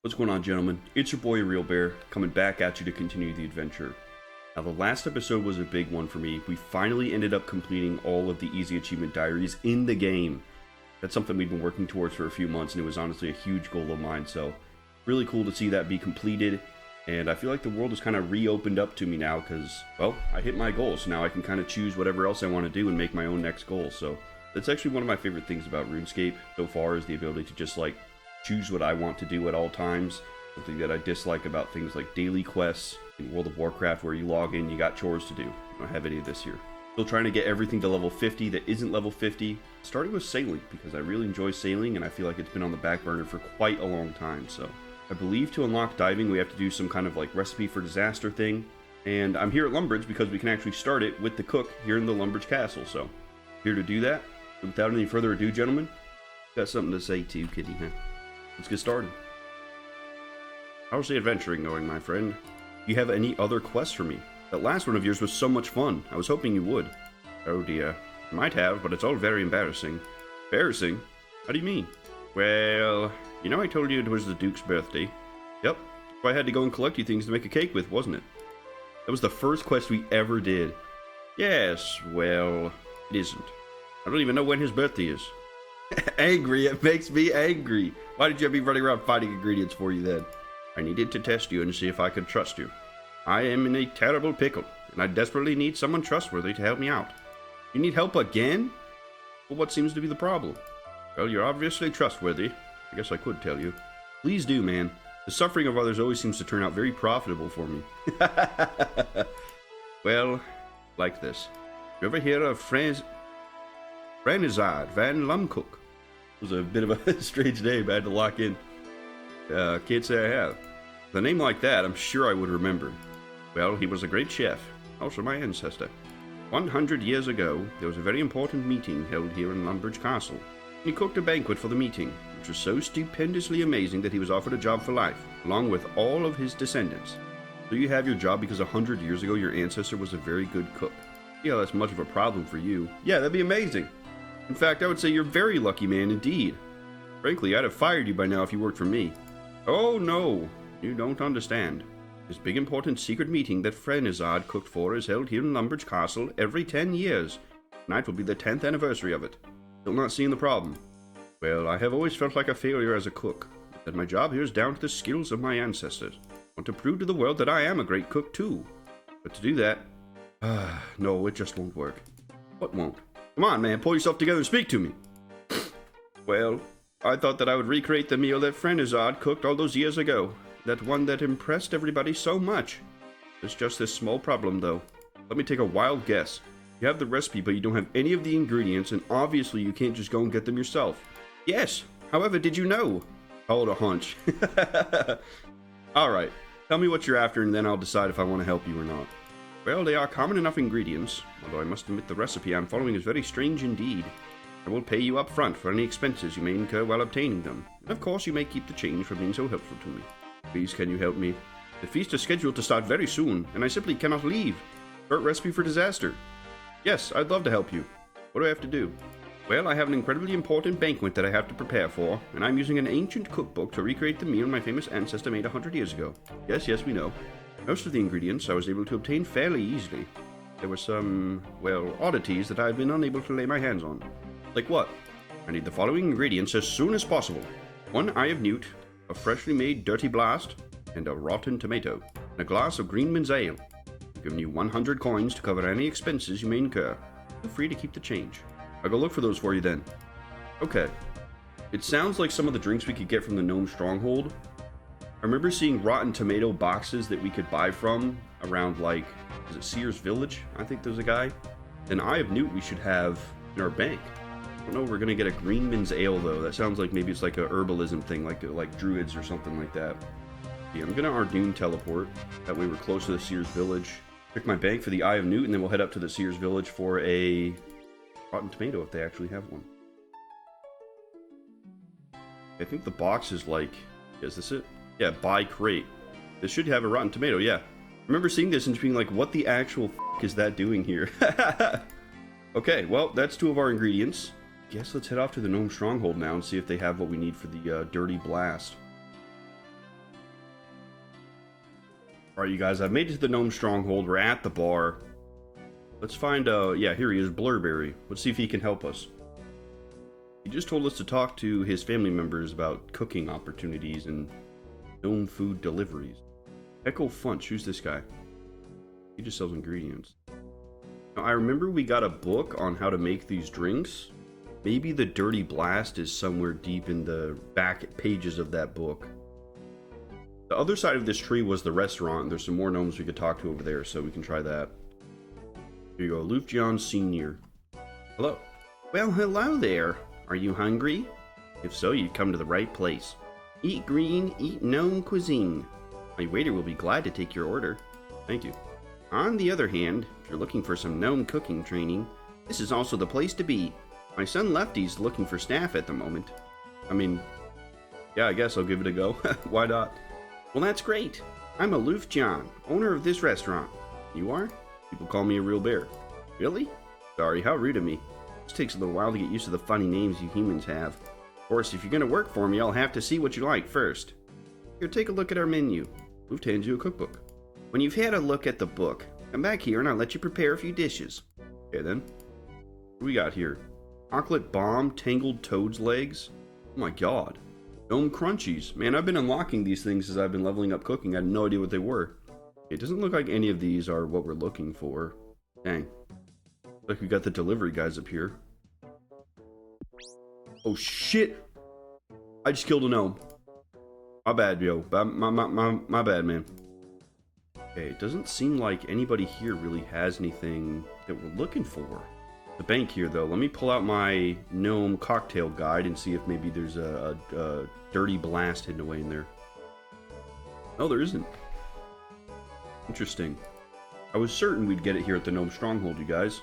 What's going on, gentlemen? It's your boy Real Bear, coming back at you to continue the adventure. Now, the last episode was a big one for me. We finally ended up completing all of the easy achievement diaries in the game. That's something we've been working towards for a few months, and it was honestly a huge goal of mine, so really cool to see that be completed. And I feel like the world has kind of reopened up to me now because, well, I hit my goal, so now I can kind of choose whatever else I want to do and make my own next goal. So that's actually one of my favorite things about RuneScape so far, is the ability to just choose what I want to do at all times. Something that I dislike about things like daily quests in World of Warcraft, where you log in, you got chores to do. I don't have any of this here. Still trying to get everything to level 50 that isn't level 50, starting with sailing, because I really enjoy sailing and I feel like it's been on the back burner for quite a long time. So I believe to unlock diving we have to do some kind of recipe for disaster thing, and I'm here at Lumbridge because we can actually start it with the cook here in the Lumbridge castle. So here to do that. Without any further ado, gentlemen, got something to say to you, kitty, huh? Let's get started. How's the adventuring going, my friend? Do you have any other quests for me? That last one of yours was so much fun. I was hoping you would. Oh dear. I might have, but it's all very embarrassing. Embarrassing? How do you mean? Well, you know I told you it was the Duke's birthday. Yep. So I had to go and collect you things to make a cake with, wasn't it? That was the first quest we ever did. Yes, well, it isn't. I don't even know when his birthday is. Angry, it makes me angry. Why did you have me running around finding ingredients for you then? I needed to test you and see if I could trust you. I am in a terrible pickle, and I desperately need someone trustworthy to help me out. You need help again? Well, what seems to be the problem? Well, you're obviously trustworthy. I guess I could tell you. Please do, man. The suffering of others always seems to turn out very profitable for me. Well, like this. You ever hear of Franizard Van Lumcook? It was a bit of a strange name I had to lock in. Can't say I have. With a name like that, I'm sure I would remember. Well, he was a great chef, also my ancestor. 100 years ago, there was a very important meeting held here in Lumbridge Castle. He cooked a banquet for the meeting, which was so stupendously amazing that he was offered a job for life, along with all of his descendants. So you have your job because 100 years ago your ancestor was a very good cook. Yeah, that's much of a problem for you. Yeah, that'd be amazing. In fact, I would say you're a very lucky man indeed. Frankly, I'd have fired you by now if you worked for me. Oh no, you don't understand. This big important secret meeting that Franizard cooked for is held here in Lumbridge Castle every 10 years. Tonight will be the 10th anniversary of it. Still not seeing the problem. Well, I have always felt like a failure as a cook, that my job here is down to the skills of my ancestors. I want to prove to the world that I am a great cook too. But to do that, no, it just won't work. What won't? Come on, man, pull yourself together and speak to me. Well, I thought that I would recreate the meal that Franizard cooked all those years ago. That one that impressed everybody so much. There's just this small problem, though. Let me take a wild guess. You have the recipe, but you don't have any of the ingredients, and obviously you can't just go and get them yourself. Yes, however did you know? Call it a hunch. Alright, tell me what you're after, and then I'll decide if I want to help you or not. Well, they are common enough ingredients, although I must admit the recipe I'm following is very strange indeed. I will pay you up front for any expenses you may incur while obtaining them, and of course you may keep the change for being so helpful to me. Please, can you help me? The feast is scheduled to start very soon, and I simply cannot leave. Start recipe for disaster. Yes, I'd love to help you. What do I have to do? Well, I have an incredibly important banquet that I have to prepare for, and I'm using an ancient cookbook to recreate the meal my famous ancestor made 100 years ago. Yes, we know. Most of the ingredients I was able to obtain fairly easily. There were some, well, oddities that I had been unable to lay my hands on. Like what? I need the following ingredients as soon as possible. 1 eye of newt, a freshly made dirty blast, and a rotten tomato, and a glass of Greenman's ale. I've given you 100 coins to cover any expenses you may incur. Feel free to keep the change. I'll go look for those for you then. Okay. It sounds like some of the drinks we could get from the Gnome Stronghold. I remember seeing rotten tomato boxes that we could buy from around, is it Sears Village? I think there's a guy. An eye of newt we should have in our bank. I don't know, we're gonna get a Greenman's ale though. That sounds like maybe it's like a herbalism thing, like druids or something like that. Yeah, I'm gonna Ardoon teleport. That way we're close to the Sears Village. Pick my bank for the Eye of Newt, and then we'll head up to the Sears Village for a rotten tomato if they actually have one. I think the box is is this it? Yeah, buy crate. This should have a rotten tomato, yeah. I remember seeing this and being like, what the actual f*** is that doing here? Okay, well, that's 2 of our ingredients. Guess let's head off to the Gnome Stronghold now and see if they have what we need for the Dirty Blast. Alright, you guys, I've made it to the Gnome Stronghold. We're at the bar. Let's find, yeah, here he is, Blurberry. Let's see if he can help us. He just told us to talk to his family members about cooking opportunities and gnome food deliveries. Echo Funch, who's this guy? He just sells ingredients. Now, I remember we got a book on how to make these drinks. Maybe the Dirty Blast is somewhere deep in the back pages of that book. The other side of this tree was the restaurant. There's some more gnomes we could talk to over there, so we can try that. Here you go, Luke John Sr. Hello. Well, hello there. Are you hungry? If so, you've come to the right place. Eat green, eat gnome cuisine. My waiter will be glad to take your order. Thank you. On the other hand, if you're looking for some gnome cooking training, this is also the place to be. My son Lefty's looking for staff at the moment. I mean, yeah, I guess I'll give it a go. Why not? Well, that's great. I'm Aloof John, owner of this restaurant. You are? People call me a real bear. Really? Sorry, how rude of me. This takes a little while to get used to the funny names you humans have. Of course, if you're gonna work for me, I'll have to see what you like first. Here, take a look at our menu. Aloof hands you a cookbook. When you've had a look at the book, come back here and I'll let you prepare a few dishes. Okay then. What do we got here? Chocolate bomb, tangled toad's legs. Oh my god. Gnome crunchies. Man, I've been unlocking these things as I've been leveling up cooking. I had no idea what they were. It doesn't look like any of these are what we're looking for. Dang. Looks like we got the delivery guys up here. Oh shit! I just killed a gnome. My bad, yo. My bad, man. Okay, it doesn't seem like anybody here really has anything that we're looking for. The bank here, though. Let me pull out my gnome cocktail guide and see if maybe there's a dirty blast hidden away in there. Oh, there isn't. Interesting. I was certain we'd get it here at the Gnome Stronghold, you guys.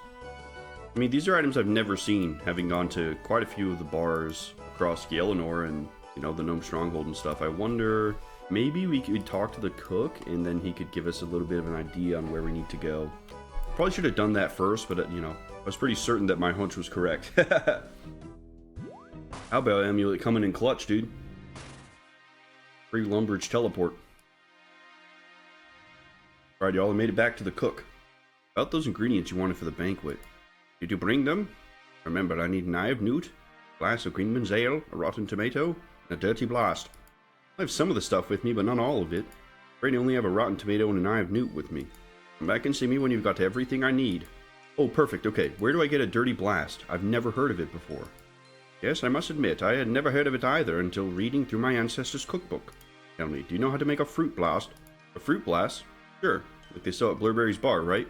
I mean, these are items I've never seen, having gone to quite a few of the bars across Galenor and, you know, the Gnome Stronghold and stuff. I wonder, maybe we could talk to the cook and then he could give us a little bit of an idea on where we need to go. Probably should have done that first, but, you know, I was pretty certain that my hunch was correct. How about Amulet coming in clutch, dude? Free Lumbridge teleport. Alright, y'all, I made it back to the cook. About those ingredients you wanted for the banquet. Did you bring them? Remember, I need an eye of newt, a glass of Greenman's ale, a rotten tomato, and a dirty blast. I have some of the stuff with me, but not all of it. I'm afraid I only have a rotten tomato and an eye of newt with me. Come back and see me when you've got everything I need. Oh, perfect. Okay, where do I get a dirty blast? I've never heard of it before. Yes, I must admit, I had never heard of it either until reading through my ancestors' cookbook. Tell me, do you know how to make a fruit blast? A fruit blast? Sure, like they sell at Blurberry's bar, right?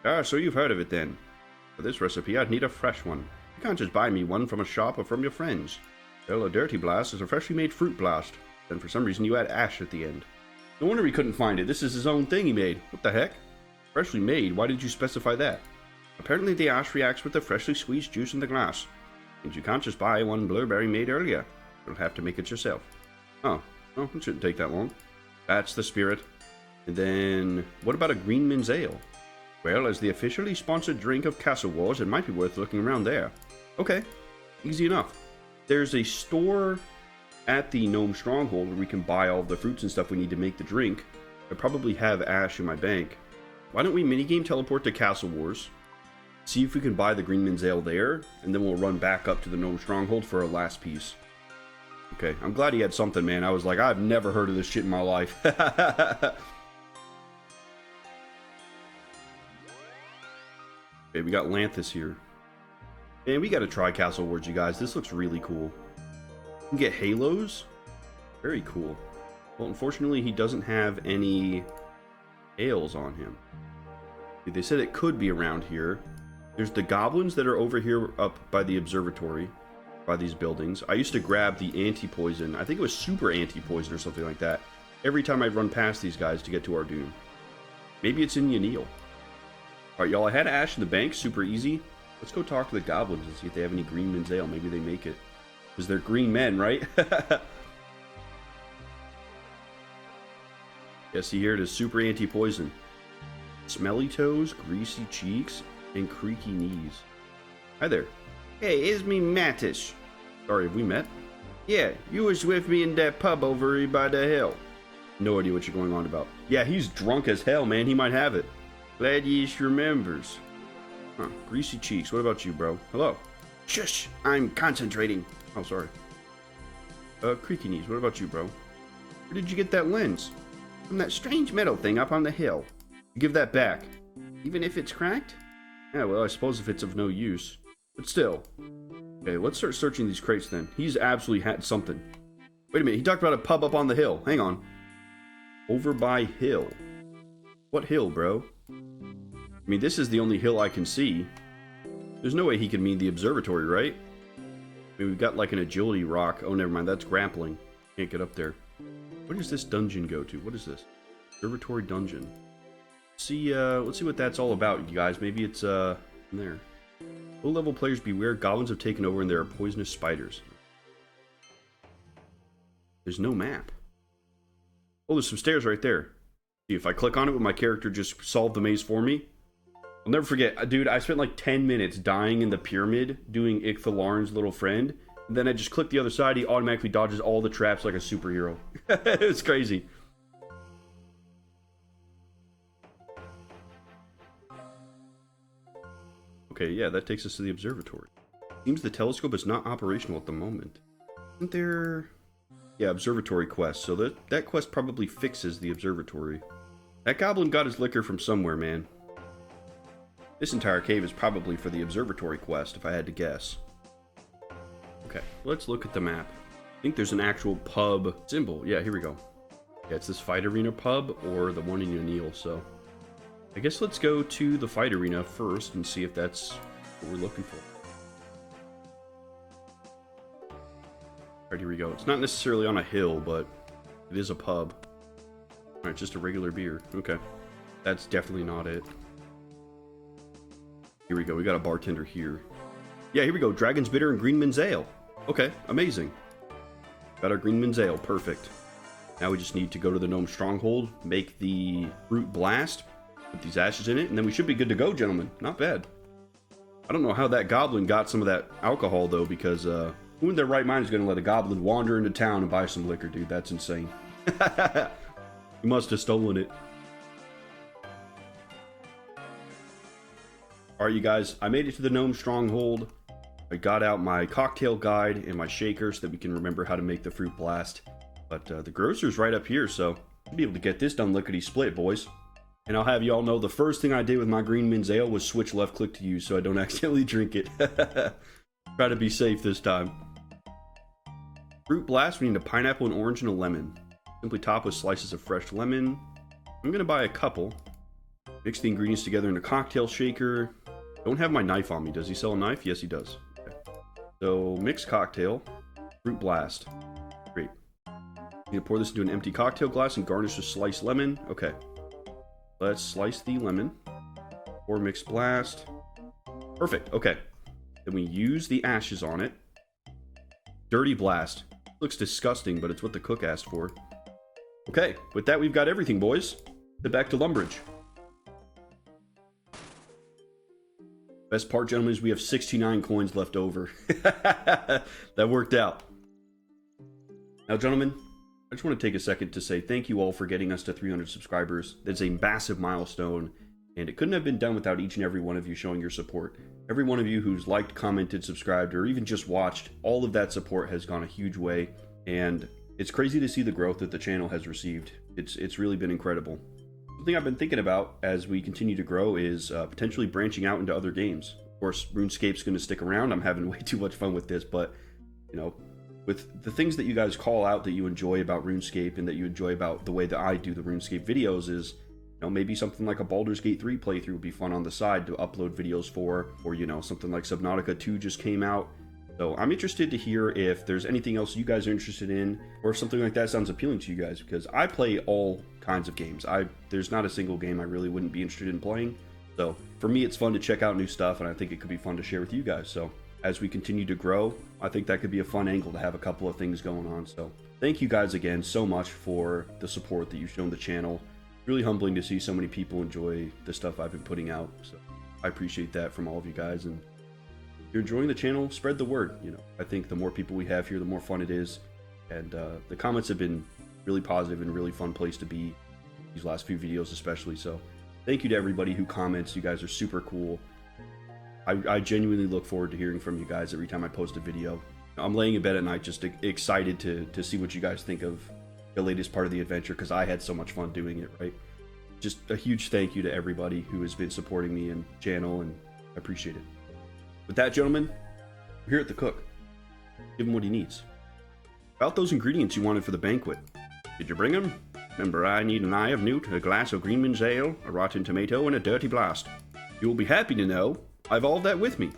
Ah, so you've heard of it then. For this recipe, I'd need a fresh one. You can't just buy me one from a shop or from your friends. Well, a dirty blast is a freshly made fruit blast. Then for some reason you add ash at the end. No wonder he couldn't find it. This is his own thing he made. What the heck? Freshly made? Why did you specify that? Apparently the ash reacts with the freshly squeezed juice in the glass. Means you can't just buy one Blurberry made earlier. You'll have to make it yourself. Oh, well, it shouldn't take that long. That's the spirit. And then, what about a Greenman's Ale? Well, as the officially sponsored drink of Castle Wars, it might be worth looking around there. Okay, easy enough. There's a store at the Gnome Stronghold where we can buy all the fruits and stuff we need to make the drink. I probably have ash in my bank. Why don't we minigame teleport to Castle Wars, see if we can buy the Greenman's Ale there, and then we'll run back up to the Gnome Stronghold for our last piece. Okay, I'm glad he had something, man. I was like, I've never heard of this shit in my life. Okay, we got Lanthus here. Man, we gotta try Castle Wars, you guys. This looks really cool. You can get halos. Very cool. Well, unfortunately, he doesn't have any ales on him. They said it could be around here. There's the goblins that are over here up by the observatory, by these buildings. I used to grab the anti-poison. I think it was super anti-poison or something like that. Every time I'd run past these guys to get to our doom. Maybe it's in Yaneel. Alright, y'all, I had ash in the bank, super easy. Let's go talk to the goblins and see if they have any Greenman's Ale. Maybe they make it. Because they're green men, right? Yeah, see here it is, super anti-poison. Smelly toes, greasy cheeks, and creaky knees. Hi there. Hey, it's me, Mattish. Sorry, have we met? Yeah, you was with me in that pub over by the hill. No idea what you're going on about. Yeah, he's drunk as hell, man. He might have it. Glad he remembers. Huh, greasy cheeks. What about you, bro? Hello. Shush, I'm concentrating. Oh, sorry. Creaky knees. What about you, bro? Where did you get that lens? From that strange metal thing up on the hill. Give that back. Even if it's cracked? Yeah, well, I suppose if it's of no use. But still. Okay, let's start searching these crates then. He's absolutely had something. Wait a minute, he talked about a pub up on the hill. Hang on. Over by hill. What hill, bro? I mean, this is the only hill I can see. There's no way he could mean the observatory, right? I mean, we've got like an agility rock. Oh, never mind, that's grappling. Can't get up there. Where does this dungeon go to? What is this? Observatory dungeon. Let's see what that's all about, you guys. Maybe it's in there. Low-level players beware, goblins have taken over and there are poisonous spiders. There's no map. Oh, there's some stairs right there. See, if I click on it, will my character just solve the maze for me? I'll never forget, dude, I spent like 10 minutes dying in the pyramid doing Ichthalarn's little friend. And then I just click the other side, he automatically dodges all the traps like a superhero. It was crazy. Okay, yeah, that takes us to the observatory. Seems the telescope is not operational at the moment. Isn't there... Yeah, observatory quest. So that quest probably fixes the observatory. That goblin got his liquor from somewhere, man. This entire cave is probably for the observatory quest, if I had to guess. Okay, let's look at the map. I think there's an actual pub symbol. Yeah, here we go. Yeah, it's this fight arena pub or the one in Unil, so... I guess let's go to the fight arena first and see if that's what we're looking for. Alright, here we go. It's not necessarily on a hill, but it is a pub. Alright, just a regular beer. Okay. That's definitely not it. Here we go. We got a bartender here. Yeah, here we go. Dragon's Bitter and Greenman's Ale. Okay, amazing. Got our Greenman's Ale. Perfect. Now we just need to go to the Gnome Stronghold, make the Fruit Blast, put these ashes in it, and then we should be good to go, gentlemen. Not bad. I don't know how that goblin got some of that alcohol, though, because, who in their right mind is going to let a goblin wander into town and buy some liquor, dude? That's insane. He must have stolen it. Alright, you guys. I made it to the Gnome Stronghold. I got out my cocktail guide and my shaker so that we can remember how to make the Fruit Blast. But the grocer's right up here, so I'll be able to get this done lickety-split, boys. And I'll have you all know the first thing I did with my Greenman's Ale was switch left click to use so I don't accidentally drink it. Try to be safe this time. Fruit Blast, we need a pineapple, an orange, and a lemon. Simply top with slices of fresh lemon. I'm going to buy a couple. Mix the ingredients together in a cocktail shaker. Don't have my knife on me. Does he sell a knife? Yes, he does. Okay. So, mixed cocktail. Fruit Blast. Great. I'm going to pour this into an empty cocktail glass and garnish with sliced lemon. Okay. Let's slice the lemon. Pour mixed blast. Perfect. Okay. Then we use the ashes on it. Dirty Blast. Looks disgusting, but it's what the cook asked for. Okay. With that, we've got everything, boys. Head back to Lumbridge. Best part, gentlemen, is we have 69 coins left over. That worked out. Now, gentlemen, I just want to take a second to say thank you all for getting us to 300 subscribers. That's a massive milestone, and it couldn't have been done without each and every one of you showing your support. Every one of you who's liked, commented, subscribed, or even just watched, all of that support has gone a huge way, and it's crazy to see the growth that the channel has received. It's really been incredible. Something I've been thinking about as we continue to grow is potentially branching out into other games. Of course, RuneScape's going to stick around. I'm having way too much fun with this, but, you know, with the things that you guys call out that you enjoy about RuneScape and that you enjoy about the way that I do the RuneScape videos is, you know, maybe something like a Baldur's Gate 3 playthrough would be fun on the side to upload videos for, or, you know, something like Subnautica 2 just came out. So I'm interested to hear if there's anything else you guys are interested in, or if something like that sounds appealing to you guys, because I play all kinds of games. There's not a single game I really wouldn't be interested in playing. So for me, it's fun to check out new stuff, and I think it could be fun to share with you guys. So as we continue to grow, I think that could be a fun angle to have a couple of things going on. So thank you guys again so much for the support that you've shown the channel. Really humbling to see so many people enjoy the stuff I've been putting out. So I appreciate that from all of you guys. And if you're enjoying the channel, spread the word. You know, I think the more people we have here, the more fun it is. And the comments have been really positive and really fun place to be these last few videos especially. So thank you to everybody who comments. You guys are super cool. I genuinely look forward to hearing from you guys every time I post a video. I'm laying in bed at night just excited to see what you guys think of the latest part of the adventure, because I had so much fun doing it, right? Just a huge thank you to everybody who has been supporting me and channel, and I appreciate it. With that, gentlemen, we're here at the cook. Give him what he needs. About those ingredients you wanted for the banquet. Did you bring them? Remember, I need an eye of newt, a glass of Greenman's ale, a rotten tomato, and a dirty blast. You will be happy to know I've all that with me.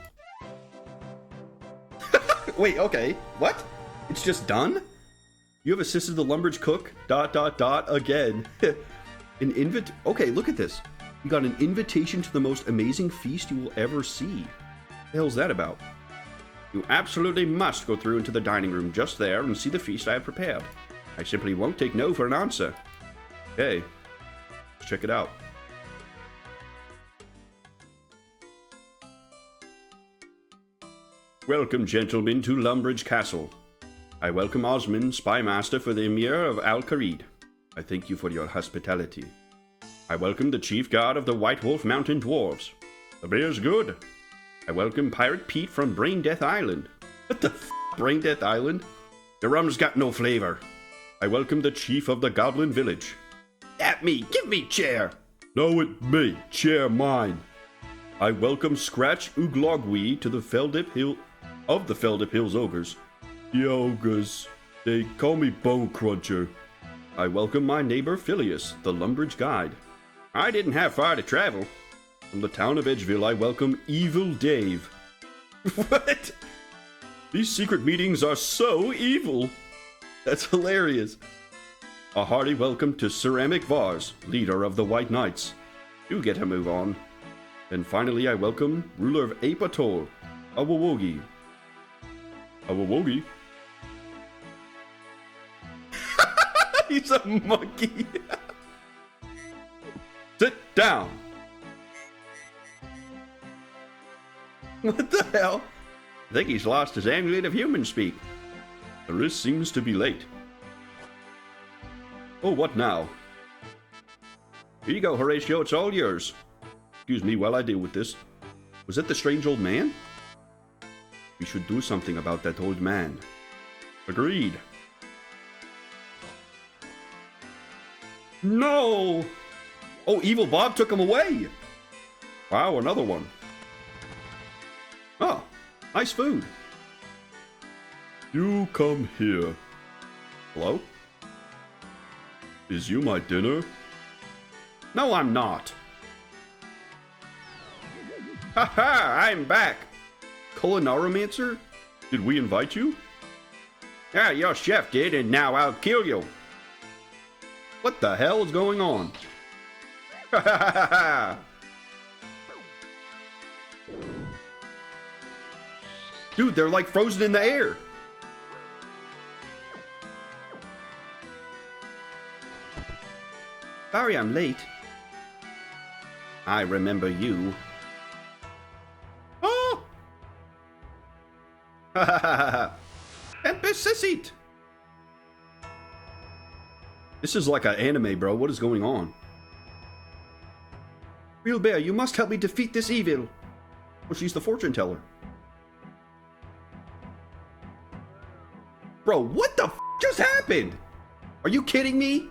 Wait, okay. What? It's just done? You have assisted the Lumbridge cook, ... again. Okay, look at this. You got an invitation to the most amazing feast you will ever see. What the hell's that about? You absolutely must go through into the dining room just there and see the feast I have prepared. I simply won't take no for an answer. Okay, let's check it out. Welcome, gentlemen, to Lumbridge Castle. I welcome Osmond, Spymaster for the Emir of Al-Kharid. I thank you for your hospitality. I welcome the Chief Guard of the White Wolf Mountain Dwarves. The beer's good. I welcome Pirate Pete from Brain Death Island. What the f***, Brain Death Island? The rum's got no flavor. I welcome the Chief of the Goblin Village. At me, give me chair. No, it me, chair mine. I welcome Scratch Uglogwi to the Feldip Hill of the Feldip Hills Ogres. The ogres, they call me Bone Cruncher. I welcome my neighbor Phileas, the Lumbridge Guide. I didn't have far to travel. From the town of Edgeville, I welcome Evil Dave. What? These secret meetings are so evil. That's hilarious. A hearty welcome to Ceramic Vars, leader of the White Knights. Do get a move on. And finally, I welcome ruler of Ape Atoll, Awawogi. Awawogi? He's a monkey. Sit down. What the hell? I think he's lost his amulet of human speak. The wrist seems to be late. Oh, what now? Here you go, Horatio, it's all yours. Excuse me while I deal with this. Was that the strange old man? We should do something about that old man. Agreed. No! Oh, Evil Bob took him away! Wow, another one. Oh, nice food. You come here. Hello? Is you my dinner? No, I'm not. Haha, I'm back. Culinaromancer? Did we invite you? Yeah, your chef did, and now I'll kill you. What the hell is going on? Ha ha ha ha! Dude, they're like frozen in the air. Sorry I'm late. I remember you. Oh! Ha ha ha ha! Empecicit! This is like an anime, bro. What is going on? Real Bear, you must help me defeat this evil. Well, she's the fortune teller. Bro, what the f just happened? Are you kidding me?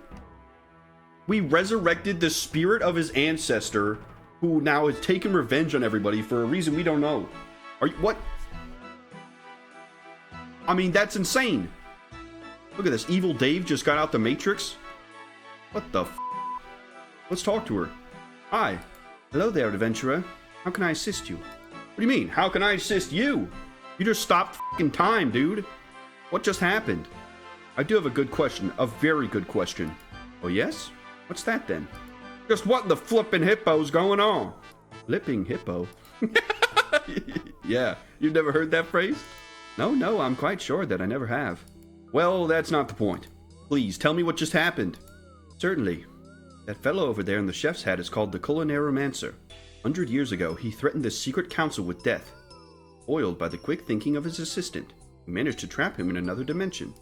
We resurrected the spirit of his ancestor, who now has taken revenge on everybody for a reason we don't know. Are you, what? I mean, that's insane. Look at this. Evil Dave just got out the Matrix. What the f? Let's talk to her. Hi. Hello there, adventurer. How can I assist you? What do you mean? How can I assist you? You just stopped f***ing time, dude. What just happened? I do have a good question. A very good question. Oh, yes? What's that, then? Just what the flippin' hippo's going on? Flipping hippo? Yeah, you've never heard that phrase? No, I'm quite sure that I never have. Well, that's not the point. Please, tell me what just happened. Certainly. That fellow over there in the chef's hat is called the Culinaromancer. 100 years ago, he threatened the secret council with death. Foiled by the quick thinking of his assistant, who managed to trap him in another dimension.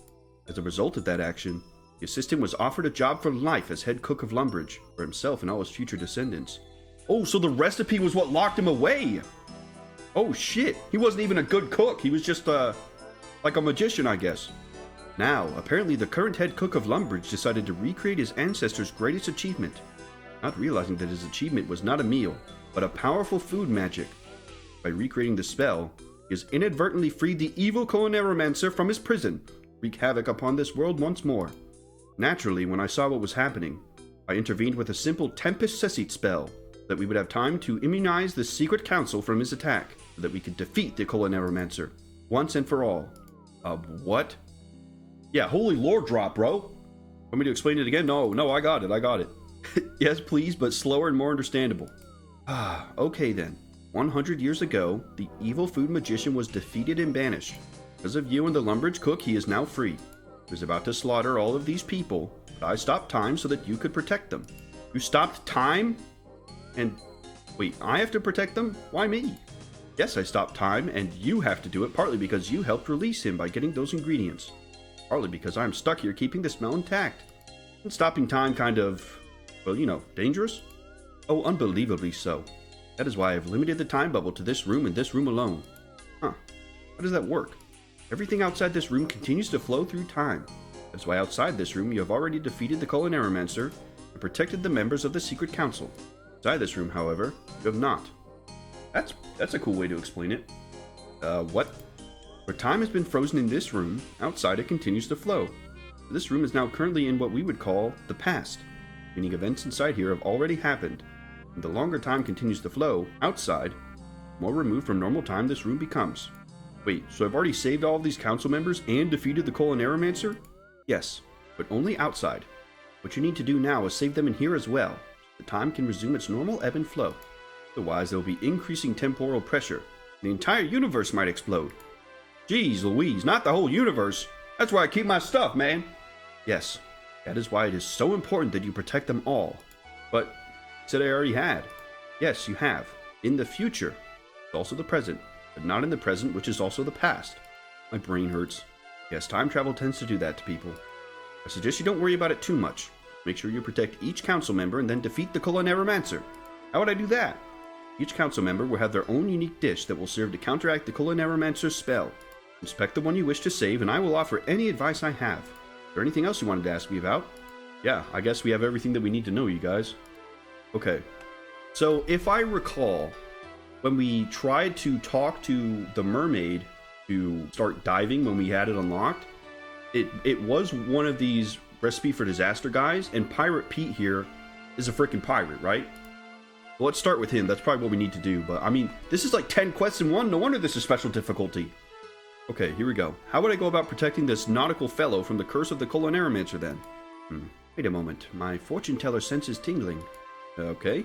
As a result of that action, The assistant was offered a job for life as head cook of Lumbridge for himself and all his future descendants. Oh, so the recipe was what locked him away! Oh shit, he wasn't even a good cook, he was just like a magician, I guess. Now, apparently the current head cook of Lumbridge decided to recreate his ancestors' greatest achievement, not realizing that his achievement was not a meal, but a powerful food magic. By recreating the spell, he has inadvertently freed the evil Culinaromancer from his prison, wreak havoc upon this world once more. Naturally, when I saw what was happening, I intervened with a simple Tempest Cecit spell, so that we would have time to immunize the secret council from his attack, so that we could defeat the Culinaromancer, once and for all. What? Yeah, holy lore drop, bro. Want me to explain it again? No, I got it. Yes, please, but slower and more understandable. Okay then. 100 years ago, the evil food magician was defeated and banished. Because of you and the Lumbridge cook, he is now free. He was about to slaughter all of these people, but I stopped time so that you could protect them. You stopped time? And wait, I have to protect them? Why me? Yes, I stopped time, and you have to do it partly because you helped release him by getting those ingredients. Partly because I'm stuck here keeping the smell intact. And stopping time kind of, well, you know, dangerous? Oh, unbelievably so. That is why I've limited the time bubble to this room and this room alone. Huh. How does that work? Everything outside this room continues to flow through time. That's why outside this room you have already defeated the Culinaromancer and protected the members of the Secret Council. Inside this room, however, you have not. That's a cool way to explain it. What? Where time has been frozen in this room, outside it continues to flow. This room is now currently in what we would call the past, meaning events inside here have already happened. And the longer time continues to flow, outside, the more removed from normal time this room becomes. Wait, so I've already saved all of these council members and defeated the Culinaromancer? Yes, but only outside. What you need to do now is save them in here as well, so the time can resume its normal ebb and flow. Otherwise, there will be increasing temporal pressure. The entire universe might explode. Jeez Louise, not the whole universe. That's where I keep my stuff, man. Yes, that is why it is so important that you protect them all. But, you said I already had. Yes, you have. In the future. It's also the present. But not in the present, which is also the past. My brain hurts. Yes, time travel tends to do that to people. I suggest you don't worry about it too much. Make sure you protect each council member and then defeat the Culinaromancer. How would I do that? Each council member will have their own unique dish that will serve to counteract the Culinaromancer's spell. Inspect the one you wish to save, and I will offer any advice I have. Is there anything else you wanted to ask me about? Yeah, I guess we have everything that we need to know, you guys. Okay. So, if I recall, when we tried to talk to the mermaid to start diving when we had it unlocked, it was one of these recipe for disaster guys, and Pirate Pete here is a freaking pirate, right? Well, let's start with him. That's probably what we need to do. But, I mean, this is like 10 quests in one. No wonder this is special difficulty. Okay, here we go. How would I go about protecting this nautical fellow from the curse of the Culinaromancer then? Wait a moment. My fortune teller senses tingling. Okay.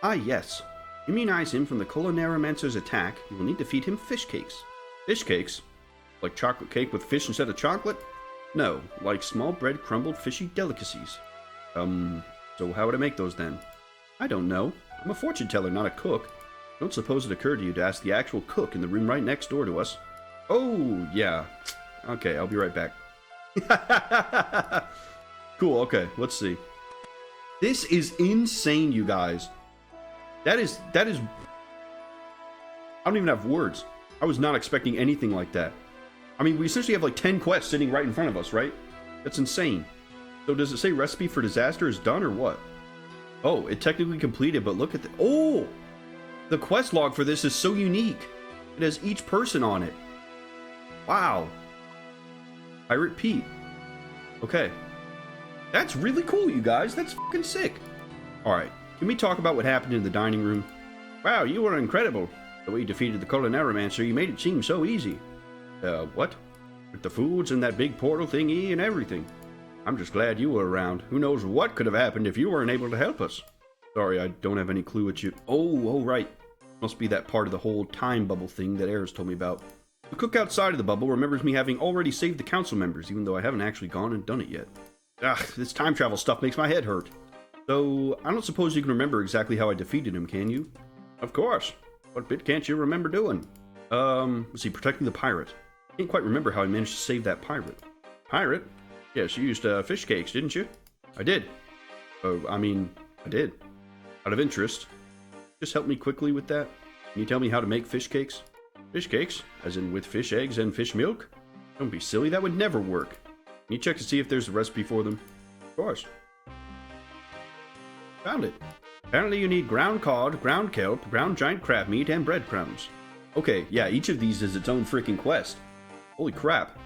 Ah, yes. To immunize him from the Culinaromancer's attack, you will need to feed him fish cakes. Fish cakes? Like chocolate cake with fish instead of chocolate? No, like small bread crumbled fishy delicacies. So how would I make those then? I don't know. I'm a fortune teller, not a cook. Don't suppose it occurred to you to ask the actual cook in the room right next door to us. Oh, yeah. Okay, I'll be right back. Cool, okay, let's see. This is insane, you guys. That is... I don't even have words. I was not expecting anything like that. I mean, we essentially have like 10 quests sitting right in front of us, right? That's insane. So does it say recipe for disaster is done or what? Oh, it technically completed, but look at the... Oh! The quest log for this is so unique. It has each person on it. Wow. Pirate Pete. Okay. That's really cool, you guys. That's fucking sick. Alright, can we talk about what happened in the dining room? Wow, you were incredible. The way you defeated the Culinaromancer, you made it seem so easy. What? With the foods and that big portal thingy and everything. I'm just glad you were around. Who knows what could have happened if you weren't able to help us. Sorry, I don't have any clue what you... Oh, right. Must be that part of the whole time bubble thing that Ayers told me about. The cook outside of the bubble remembers me having already saved the council members, even though I haven't actually gone and done it yet. This time travel stuff makes my head hurt. So, I don't suppose you can remember exactly how I defeated him, can you? Of course. What bit can't you remember doing? Let's see, protecting the pirate. I can't quite remember how I managed to save that pirate. Pirate? Yes, you used fish cakes, didn't you? I did. I did. Out of interest, just help me quickly with that. Can you tell me how to make fish cakes? Fish cakes? As in with fish eggs and fish milk? Don't be silly, that would never work. Can you check to see if there's a recipe for them? Of course. Found it. Apparently you need ground cod, ground kelp, ground giant crab meat, and breadcrumbs. Okay, yeah, each of these is its own freaking quest. Holy crap.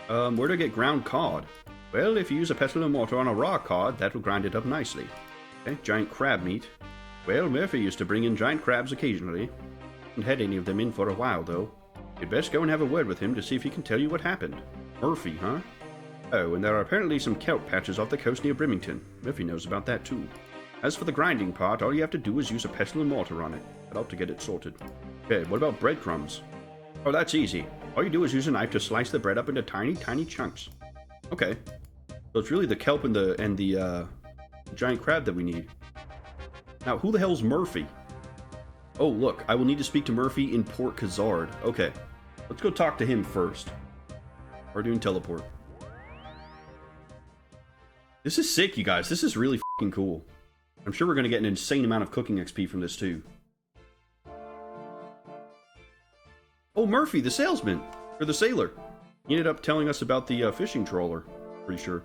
Where do I get ground cod? Well, if you use a pestle and mortar on a raw cod, that will grind it up nicely. Okay, giant crab meat. Well, Murphy used to bring in giant crabs occasionally. Haven't had any of them in for a while, though. You'd best go and have a word with him to see if he can tell you what happened. Murphy, huh? Oh, and there are apparently some kelp patches off the coast near Brimington. Murphy knows about that, too. As for the grinding part, all you have to do is use a pestle and mortar on it. That ought to get it sorted. Okay, what about breadcrumbs? Oh, that's easy. All you do is use a knife to slice the bread up into tiny, tiny chunks. Okay. So it's really the kelp and the giant crab that we need. Now, who the hell's Murphy? Oh, look, I will need to speak to Murphy in Port Khazard. Okay, let's go talk to him first. We're doing teleport. This is sick, you guys. This is really fucking cool. I'm sure we're going to get an insane amount of cooking XP from this, too. Oh, Murphy, the salesman. Or the sailor. He ended up telling us about the fishing trawler. Pretty sure.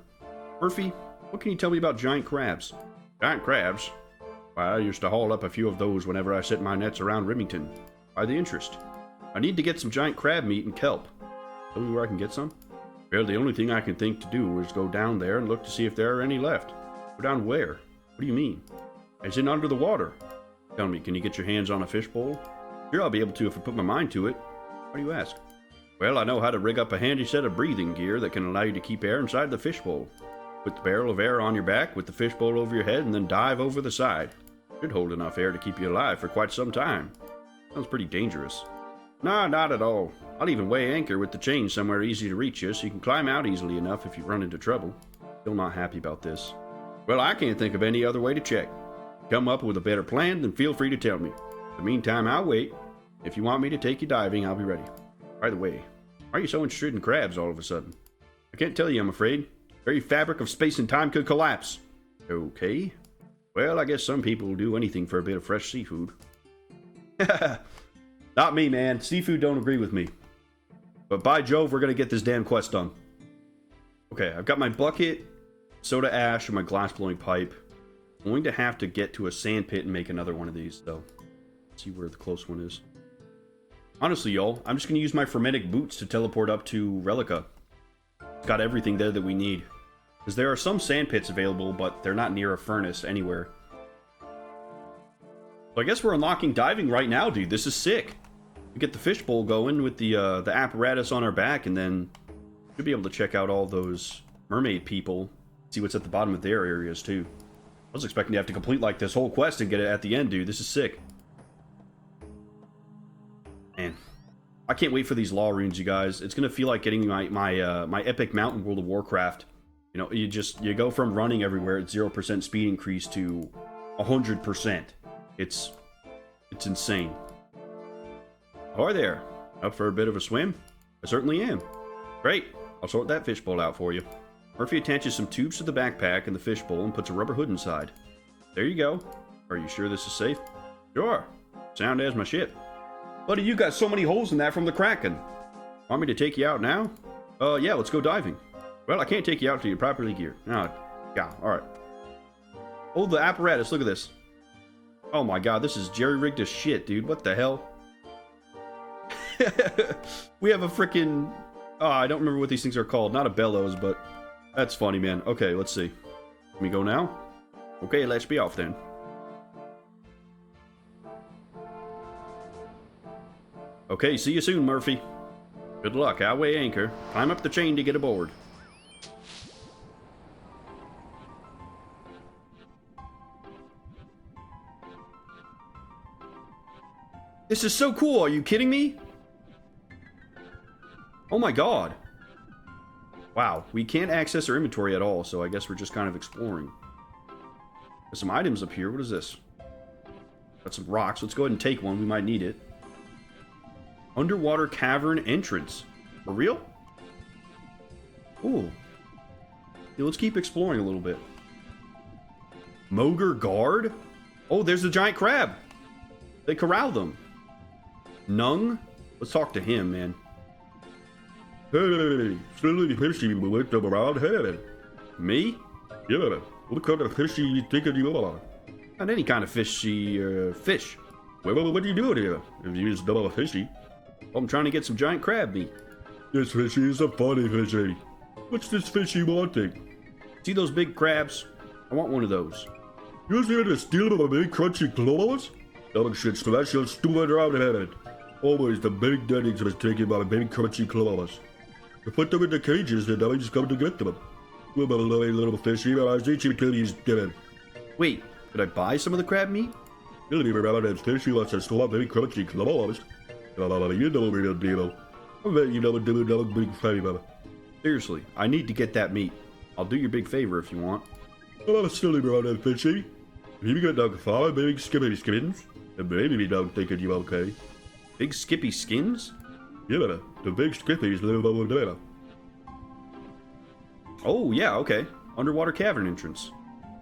Murphy, what can you tell me about giant crabs? Giant crabs? Why, I used to haul up a few of those whenever I set my nets around Remington. Why the interest? I need to get some giant crab meat and kelp. Tell me where I can get some? Well, the only thing I can think to do is go down there and look to see if there are any left. Go down where? What do you mean? As in under the water. Tell me, can you get your hands on a fishbowl? Sure, I'll be able to if I put my mind to it. Why do you ask? Well, I know how to rig up a handy set of breathing gear that can allow you to keep air inside the fishbowl. Put the barrel of air on your back with the fishbowl over your head and then dive over the side. Should hold enough air to keep you alive for quite some time. Sounds pretty dangerous. Nah, not at all. I'll even weigh anchor with the chain somewhere easy to reach you so you can climb out easily enough if you run into trouble. Still not happy about this. Well, I can't think of any other way to check. Come up with a better plan, then feel free to tell me. In the meantime, I'll wait. If you want me to take you diving, I'll be ready. By the way, why are you so interested in crabs all of a sudden? I can't tell you, I'm afraid. The very fabric of space and time could collapse. Okay. Well, I guess some people will do anything for a bit of fresh seafood. Not me, man. Seafood don't agree with me. But by Jove, we're going to get this damn quest done. Okay, I've got my bucket, soda ash, and my glass blowing pipe. I'm going to have to get to a sand pit and make another one of these, so let's see where the close one is. Honestly, y'all, I'm just going to use my frenetic boots to teleport up to Relica. It's got everything there that we need. Because there are some sand pits available, but they're not near a furnace anywhere. So I guess we're unlocking diving right now, dude. This is sick. We get the fishbowl going with the apparatus on our back, and then we'll be able to check out all those mermaid people. See what's at the bottom of their areas, too. I was expecting to have to complete, like, this whole quest and get it at the end, dude. This is sick. Man. I can't wait for these law runes, you guys. It's going to feel like getting my epic mount in World of Warcraft. You know, you go from running everywhere at 0% speed increase to 100%. It's insane. Hi there. Up for a bit of a swim? I certainly am. Great. I'll sort that fishbowl out for you. Murphy attaches some tubes to the backpack and the fishbowl and puts a rubber hood inside. There you go. Are you sure this is safe? Sure. Sound as my ship. Buddy, you got so many holes in that from the Kraken. Want me to take you out now? Yeah, let's go diving. Well, I can't take you out till you're properly geared. Oh, yeah, alright. Oh, the apparatus, look at this. Oh my god, this is jerry-rigged as shit, dude. What the hell? We have a freaking... Oh, I don't remember what these things are called. Not a bellows, but... That's funny, man. Okay, let's see. Can we go now? Okay, let's be off then. Okay, see you soon, Murphy. Good luck. I'll weigh anchor. Climb up the chain to get aboard. This is so cool. Are you kidding me? Oh my god. Wow, we can't access our inventory at all, so I guess we're just kind of exploring. There's some items up here. What is this? Got some rocks. Let's go ahead and take one. We might need it. Underwater cavern entrance. For real? Ooh. Yeah, let's keep exploring a little bit. Mogre guard? Oh, there's the giant crab. They corral them. Nung? Let's talk to him, man. Hey, silly fishy with the brown head. Me? Yeah, what kind of fishy you thinking you are? Not any kind of fishy, fish. Well, what are you doing here? If you just double a fishy. I'm trying to get some giant crab meat. This fishy is a funny fishy. What's this fishy wanting? See those big crabs? I want one of those. You're here to steal my big crunchy claws? Dog shit special stupid round headed. Always the big daddies was taking my big crunchy claws. To put them in the cages and I just come to get them. Well, my little fishy, but I was eating till he's dead. Wait, could I buy some of the crab meat? You'll leave around that fishy wants to swap big crunchy claws. You know real deal. I bet you know do another big favor. Seriously, I need to get that meat. I'll do you a big favor if you want. Well, I'm still around that fishy. If you get dog 5 big skippy skins, then maybe we don't think you okay. Big skippy skins? Yeah, the big skippies live over there. Oh, yeah, okay. Underwater cavern entrance.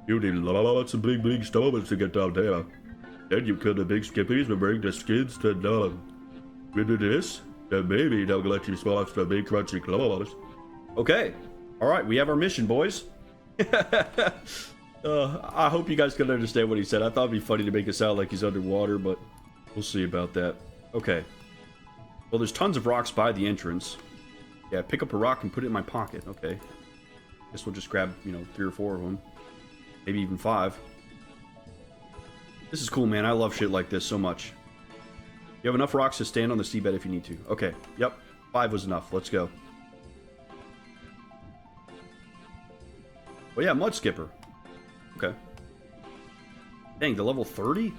You need lots of big stomachs to get down there. Then you kill the big skippies and bring the skins to down. We do this, then maybe they'll let you swallow the big crunchy claws. Okay. Alright, we have our mission, boys. I hope you guys can understand what he said. I thought it'd be funny to make it sound like he's underwater, but we'll see about that. Okay. Well, there's tons of rocks by the entrance. Yeah, pick up a rock and put it in my pocket. Okay. Guess we'll just grab, 3 or 4 of them. Maybe even 5. This is cool, man. I love shit like this so much. You have enough rocks to stand on the seabed if you need to. Okay. Yep. 5 was enough. Let's go. Oh yeah, Mud Skipper. Okay. Dang, the level 30?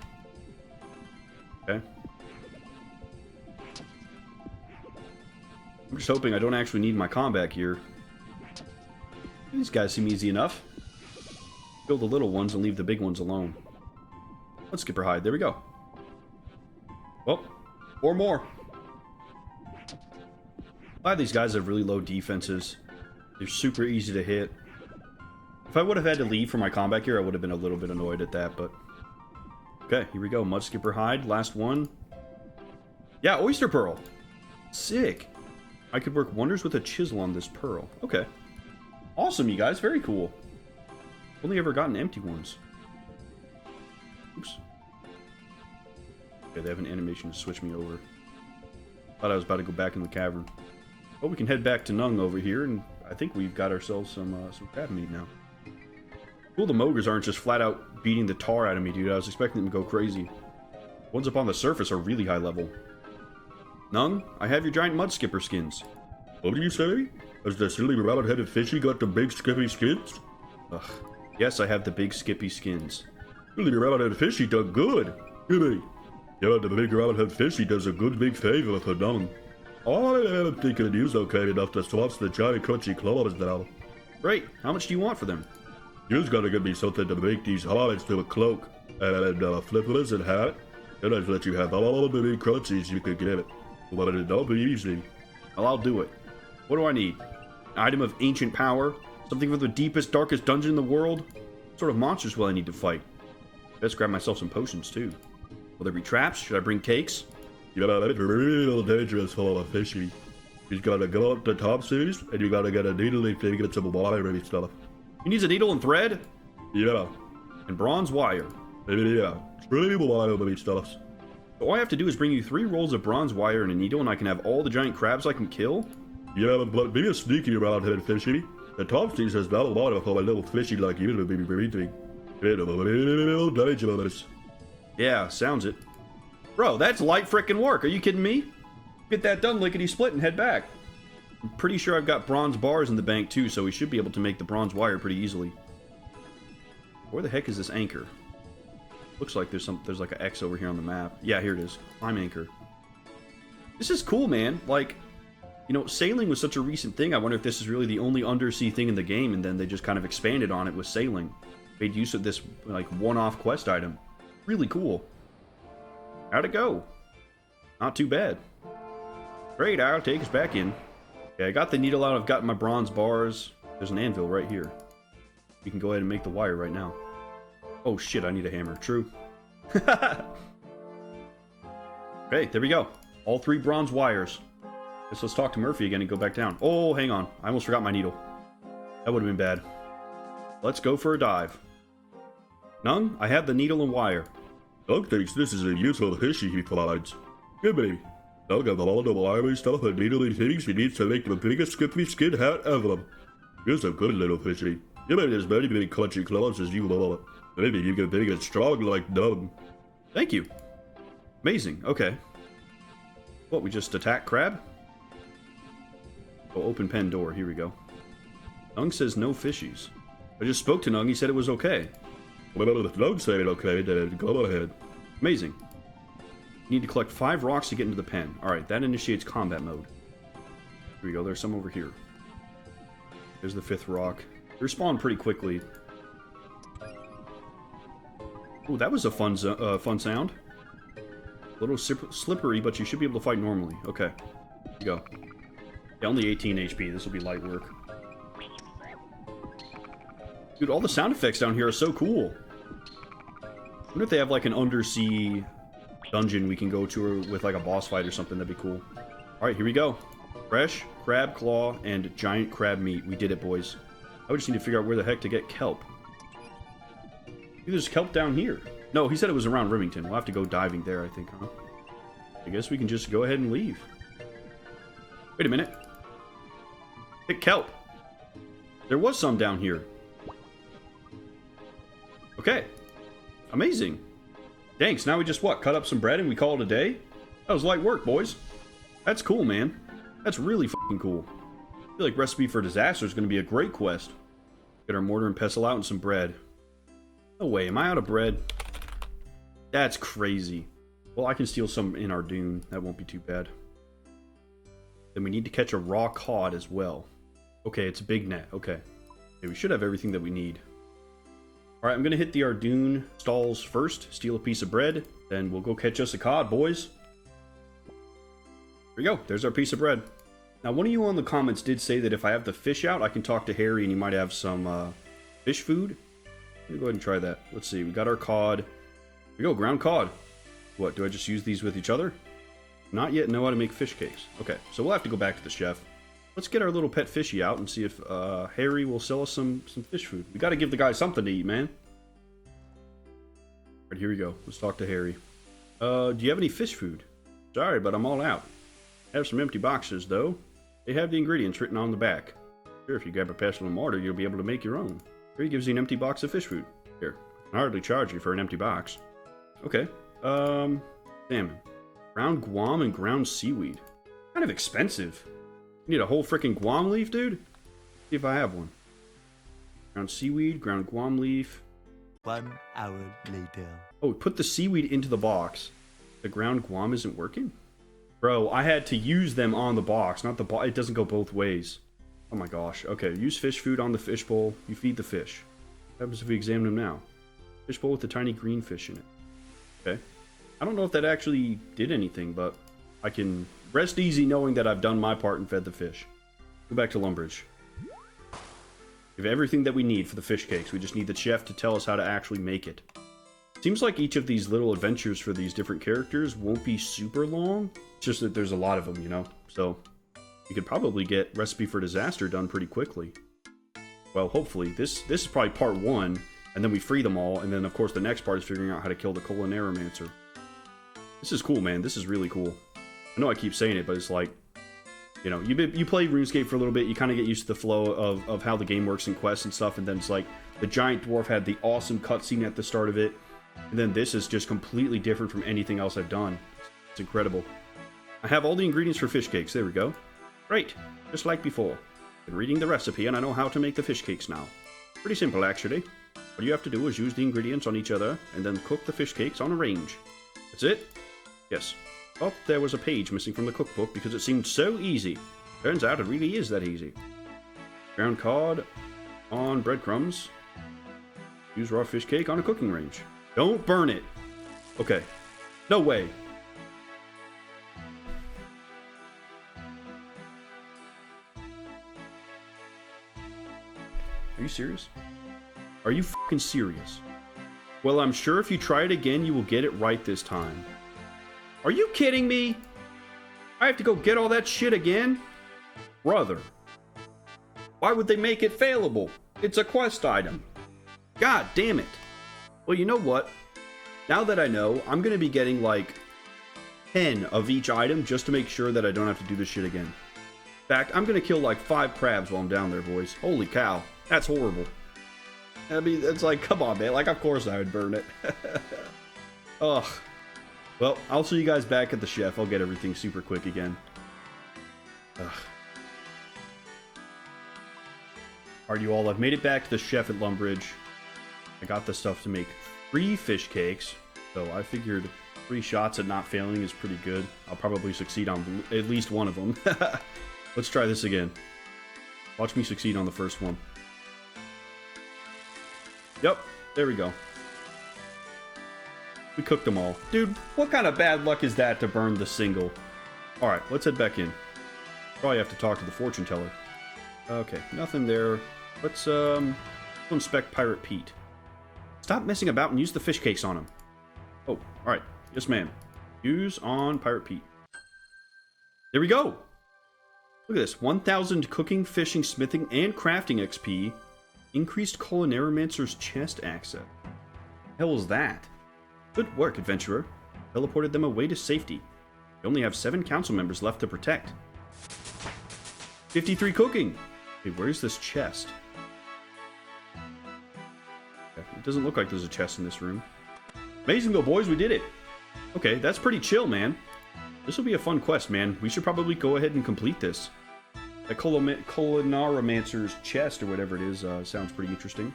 Okay. I'm just hoping I don't actually need my combat gear. These guys seem easy enough. Kill the little ones and leave the big ones alone. Let's Skipper hide. There we go. Well, 4 more. A lot of these guys have really low defenses. They're super easy to hit. If I would have had to leave for my combat gear, I would have been a little bit annoyed at that, but... Okay, here we go. Mud Skipper hide. Last one. Yeah, Oyster Pearl. Sick. I could work wonders with a chisel on this pearl. Okay. Awesome, you guys. Very cool. Only ever gotten empty ones. Oops. Okay, they have an animation to switch me over. Thought I was about to go back in the cavern. Well, we can head back to Nung over here, and I think we've got ourselves some crab meat now. Cool, the Mogres aren't just flat out beating the tar out of me, dude. I was expecting them to go crazy. The ones up on the surface are really high level. Nung, I have your giant Mud Skipper skins. What did you say? Has the silly round-headed fishy got the big skippy skins? Ugh. Yes, I have the big skippy skins. Silly round-headed fishy done good. Really? Yeah, the big round-headed fishy does a good big favor for Nung. I am thinking he's okay enough to swap the giant crunchy claws now. Great. How much do you want for them? You've got to give me something to make these highlights to a cloak, and flippers and hat, and I'd let you have all the big crunchies you could get it. But it'll be easy. Well, I'll do it. What do I need? An item of ancient power? Something from the deepest, darkest dungeon in the world? What sort of monsters will I need to fight? Let's grab myself some potions, too. Will there be traps? Should I bring cakes? You know, that's real dangerous for a fishy. You gotta go up the top series, and you gotta get a needle if you get some wire and stuff. He needs a needle and thread? Yeah. And bronze wire. Maybe, yeah. It's really wire and stuff. All I have to do is bring you 3 rolls of bronze wire and a needle, and I can have all the giant crabs I can kill? Yeah, but be a sneaky round-headed fishy. The top series has not a lot of a little fishy like you to be breathing. Real dangerous. Yeah, sounds it. Bro, that's light frickin' work. Are you kidding me? Get that done lickety-split and head back. I'm pretty sure I've got bronze bars in the bank too, so we should be able to make the bronze wire pretty easily. Where the heck is this anchor? Looks like there's like an X over here on the map. Yeah, here it is. Climb anchor. This is cool, man. Like, sailing was such a recent thing. I wonder if this is really the only undersea thing in the game, and then they just kind of expanded on it with sailing. Made use of this, like, one-off quest item. Really cool. How'd it go? Not too bad. Great, I'll take us back in. Okay, I got the needle out. I've got my bronze bars. There's an anvil right here. We can go ahead and make the wire right now. Oh shit, I need a hammer. True. Okay, there we go. All 3 bronze wires. Guess let's talk to Murphy again and go back down. Oh, hang on. I almost forgot my needle. That would have been bad. Let's go for a dive. Nung, I have the needle and wire. Doug thinks this is a useful fishy he provides. Good baby. Doug has all the wiry stuff and needly things he needs to make the biggest skippy skin hat ever. You're so good, little fishy. You made as many big clutchy claws as you want. Maybe you can make it strong like Doug. Thank you. Amazing. Okay. What, we just attack crab? Oh, open pen door. Here we go. Nung says no fishies. I just spoke to Nung. He said it was okay. Well, if Doug said it okay, then go ahead. Amazing. You need to collect 5 rocks to get into the pen. Alright, that initiates combat mode. Here we go. There's some over here. There's the 5th rock. They respawn pretty quickly. Oh, that was a fun sound. A little slippery, but you should be able to fight normally. Okay. Here you go. Yeah, only 18 HP. This will be light work. Dude, all the sound effects down here are so cool. I wonder if they have like an undersea dungeon we can go to with like a boss fight or something. That'd be cool. Alright, here we go. Fresh, crab claw, and giant crab meat. We did it, boys. I just need to figure out where the heck to get kelp. Dude, there's kelp down here. No, he said it was around Remington. We'll have to go diving there, I think, huh? I guess we can just go ahead and leave. Wait a minute. Pick kelp. There was some down here. Okay. Amazing. Thanks. Now we just, what, cut up some bread and we call it a day? That was light work, boys. That's cool, man. That's really fucking cool. I feel like Recipe for Disaster is going to be a great quest. Get our mortar and pestle out and some bread. No way. Am I out of bread? That's crazy. Well, I can steal some in our dune. That won't be too bad. Then we need to catch a raw cod as well. Okay, it's a big net. Okay. Okay, we should have everything that we need. Alright, I'm going to hit the Ardoon stalls first. Steal a piece of bread. Then we'll go catch us a cod, boys. There we go. There's our piece of bread. Now, one of you on the comments did say that if I have the fish out, I can talk to Harry and he might have some fish food. Let me go ahead and try that. Let's see. We got our cod. Here we go. Ground cod. What, do I just use these with each other? Not yet know how to make fish cakes. Okay, so we'll have to go back to the chef. Let's get our little pet fishy out and see if Harry will sell us some fish food. We got to give the guy something to eat, man. Alright, here we go. Let's talk to Harry. Do you have any fish food? Sorry, but I'm all out. I have some empty boxes, though. They have the ingredients written on the back. Sure, if you grab a pestle and mortar, you'll be able to make your own. Here, he gives you an empty box of fish food. Here, I can hardly charge you for an empty box. Okay. Salmon. Ground guam and ground seaweed. Kind of expensive. You need a whole freaking guam leaf, dude? See if I have one. Ground seaweed, ground guam leaf. 1 hour later. Oh, we put the seaweed into the box. The ground guam isn't working? Bro, I had to use them on the box, not the box. It doesn't go both ways. Oh my gosh. Okay, use fish food on the fish bowl. You feed the fish. What happens if we examine them now? Fish bowl with a tiny green fish in it. Okay. I don't know if that actually did anything, but I can rest easy knowing that I've done my part and fed the fish. Go back to Lumbridge. We have everything that we need for the fish cakes. We just need the chef to tell us how to actually make it. Seems like each of these little adventures for these different characters won't be super long. It's just that there's a lot of them, you know? So, we could probably get Recipe for Disaster done pretty quickly. Well, hopefully. This is probably part 1, and then we free them all, and then, of course, the next part is figuring out how to kill the Culinaromancer. This is cool, man. This is really cool. I know I keep saying it, but it's like, you know, you play RuneScape for a little bit, you kind of get used to the flow of how the game works and quests and stuff, and then it's like, the giant dwarf had the awesome cutscene at the start of it, and then this is just completely different from anything else I've done. It's incredible. I have all the ingredients for fish cakes. There we go. Great. Just like before. Been reading the recipe, and I know how to make the fish cakes now. Pretty simple, actually. All you have to do is use the ingredients on each other, and then cook the fish cakes on a range. That's it? Yes. Thought there was a page missing from the cookbook because it seemed so easy. Turns out it really is that easy. Ground cod on breadcrumbs. Use raw fish cake on a cooking range. Don't burn it. Okay. No way. Are you serious? Are you fucking serious? Well, I'm sure if you try it again, you will get it right this time. Are you kidding me? I have to go get all that shit again? Brother. Why would they make it failable? It's a quest item. God damn it. Well, you know what? Now that I know, I'm going to be getting like 10 of each item just to make sure that I don't have to do this shit again. In fact, I'm going to kill like 5 crabs while I'm down there, boys. Holy cow. That's horrible. I mean, it's like, come on, man. Like, of course I would burn it. Ugh. Well, I'll see you guys back at the chef. I'll get everything super quick again. Ugh. Alright, you all. I've made it back to the chef at Lumbridge. I got the stuff to make 3 fish cakes. So I figured 3 shots at not failing is pretty good. I'll probably succeed on at least one of them. Let's try this again. Watch me succeed on the first one. Yep, there we go. We cooked them all. Dude, what kind of bad luck is that to burn the single? Alright, let's head back in. Probably have to talk to the fortune teller. Okay, nothing there. Let's inspect Pirate Pete. Stop messing about and use the fish cakes on him. Oh, alright. Yes, ma'am. Use on Pirate Pete. There we go! Look at this. 1,000 cooking, fishing, smithing, and crafting XP. Increased Culinaromancer's chest access. The hell is that? Good work, adventurer. Teleported them away to safety. You only have 7 council members left to protect. 53 cooking! Hey, where's this chest? Okay, it doesn't look like there's a chest in this room. Amazing though, boys, we did it! Okay, that's pretty chill, man. This will be a fun quest, man. We should probably go ahead and complete this. The Culinaromancer's chest, or whatever it is, sounds pretty interesting.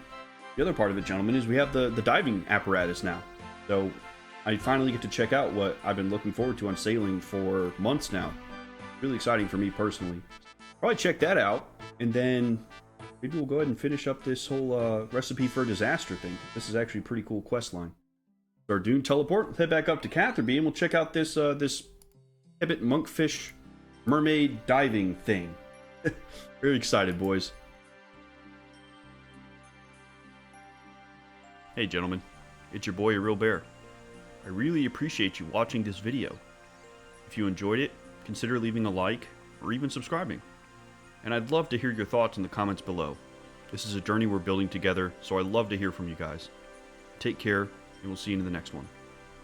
The other part of it, gentlemen, is we have the diving apparatus now. So, I finally get to check out what I've been looking forward to on sailing for months now. Really exciting for me personally. Probably check that out, and then maybe we'll go ahead and finish up this whole recipe for a disaster thing. This is actually a pretty cool quest line. So our dune teleport, head back up to Catherby, and we'll check out this this Hebbit monkfish mermaid diving thing. Very excited, boys. Hey, gentlemen. It's your boy, A Real Bear. I really appreciate you watching this video. If you enjoyed it, consider leaving a like or even subscribing. And I'd love to hear your thoughts in the comments below. This is a journey we're building together, so I love to hear from you guys. Take care, and we'll see you in the next one.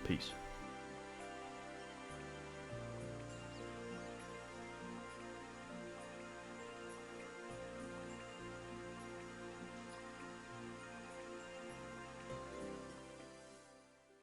Peace.